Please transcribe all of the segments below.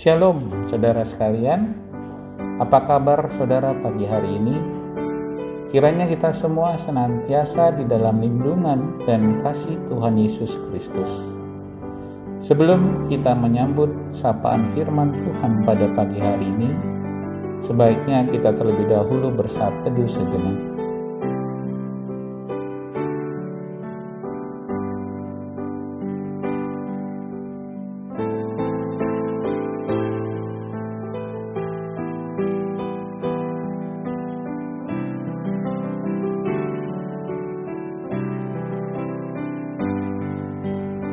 Shalom saudara sekalian, apa kabar saudara pagi hari ini? Kiranya kita semua senantiasa di dalam lindungan dan kasih Tuhan Yesus Kristus. Sebelum kita menyambut sapaan firman Tuhan pada pagi hari ini, sebaiknya kita terlebih dahulu bersaat teduh sejenak.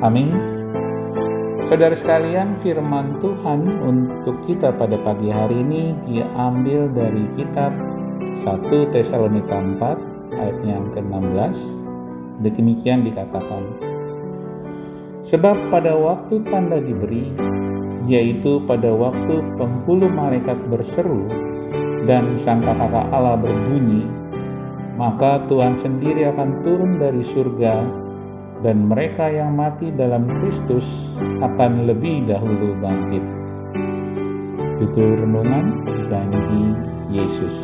Amin. Saudara sekalian, firman Tuhan untuk kita pada pagi hari ini diambil dari kitab 1 Tesalonika 4 ayat yang ke-16. Demikian dikatakan, sebab pada waktu tanda diberi, yaitu pada waktu penghulu malaikat berseru dan sangkakala Allah berbunyi, maka Tuhan sendiri akan turun dari surga, dan mereka yang mati dalam Kristus akan lebih dahulu bangkit. Tutur renungan janji Yesus.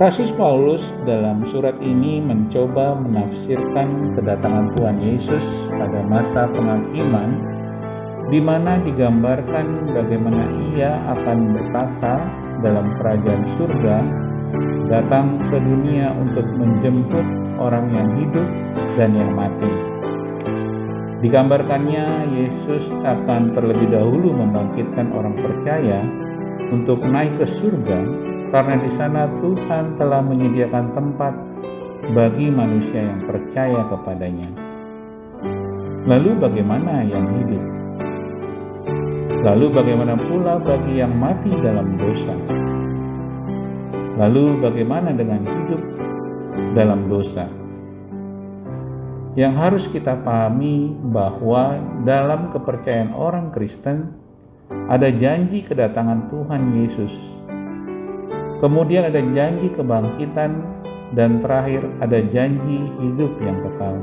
Rasul Paulus dalam surat ini mencoba menafsirkan kedatangan Tuhan Yesus pada masa penghakiman, di mana digambarkan bagaimana ia akan bertata dalam kerajaan surga, datang ke dunia untuk menjemput orang yang hidup dan yang mati. Digambarkannya Yesus akan terlebih dahulu membangkitkan orang percaya untuk naik ke surga, karena di sana Tuhan telah menyediakan tempat bagi manusia yang percaya kepadanya. Lalu bagaimana yang hidup? Lalu bagaimana pula bagi yang mati dalam dosa? Lalu bagaimana dengan hidup dalam dosa? Yang harus kita pahami bahwa dalam kepercayaan orang Kristen ada janji kedatangan Tuhan Yesus, kemudian ada janji kebangkitan, dan terakhir ada janji hidup yang kekal.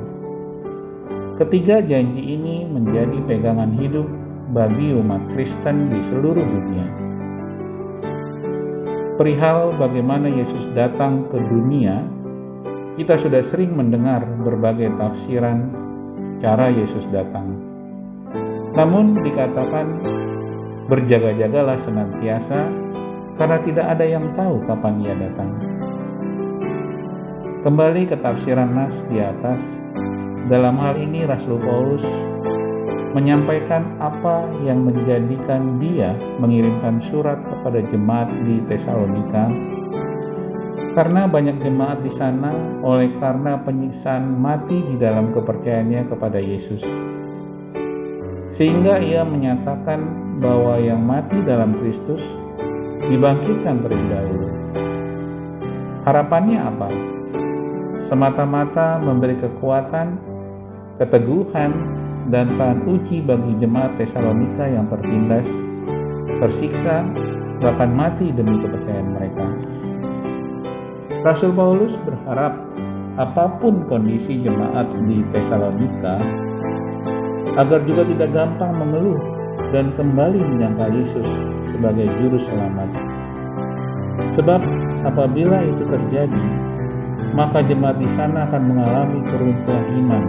Ketiga janji ini menjadi pegangan hidup bagi umat Kristen di seluruh dunia. Perihal bagaimana Yesus datang ke dunia, kita sudah sering mendengar berbagai tafsiran cara Yesus datang. Namun dikatakan, berjaga-jagalah senantiasa, karena tidak ada yang tahu kapan ia datang. Kembali ke tafsiran nas di atas, dalam hal ini Rasul Paulus menyampaikan apa yang menjadikan dia mengirimkan surat kepada jemaat di Tesalonika, karena banyak jemaat di sana oleh karena penyiksaan mati di dalam kepercayaannya kepada Yesus. Sehingga ia menyatakan bahwa yang mati dalam Kristus dibangkitkan terlebih dahulu. Harapannya apa? Semata-mata memberi kekuatan, keteguhan, dan tahan uji bagi jemaat Tesalonika yang tertindas, tersiksa, bahkan mati demi kepercayaan mereka. Rasul Paulus berharap apapun kondisi jemaat di Tesalonika, agar juga tidak gampang mengeluh dan kembali menyangkal Yesus sebagai juru selamat. Sebab apabila itu terjadi, maka jemaat di sana akan mengalami keruntuhan iman,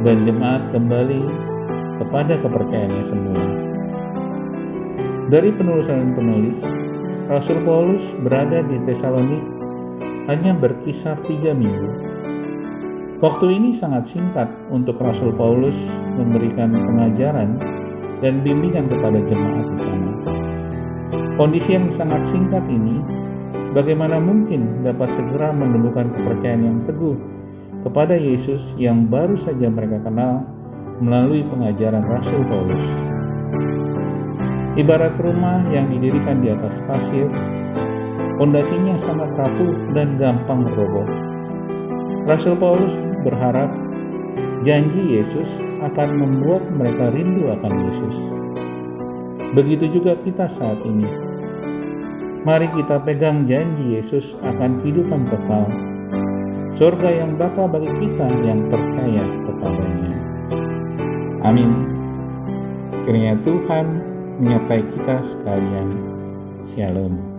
dan jemaat kembali kepada kepercayaannya semula. Dari penulisan penulis, Rasul Paulus berada di Tesalonika hanya berkisar 3 minggu. Waktu ini sangat singkat untuk Rasul Paulus memberikan pengajaran dan bimbingan kepada jemaat di sana. Kondisi yang sangat singkat ini, bagaimana mungkin dapat segera menemukan kepercayaan yang teguh kepada Yesus yang baru saja mereka kenal melalui pengajaran Rasul Paulus? Ibarat rumah yang didirikan di atas pasir, pondasinya sangat rapuh dan gampang roboh. Rasul Paulus berharap janji Yesus akan membuat mereka rindu akan Yesus. Begitu juga kita saat ini. Mari kita pegang janji Yesus akan kehidupan kekal, surga yang bakal bagi kita yang percaya kepadanya. Amin. Kiranya Tuhan menyertai kita sekalian. Shalom.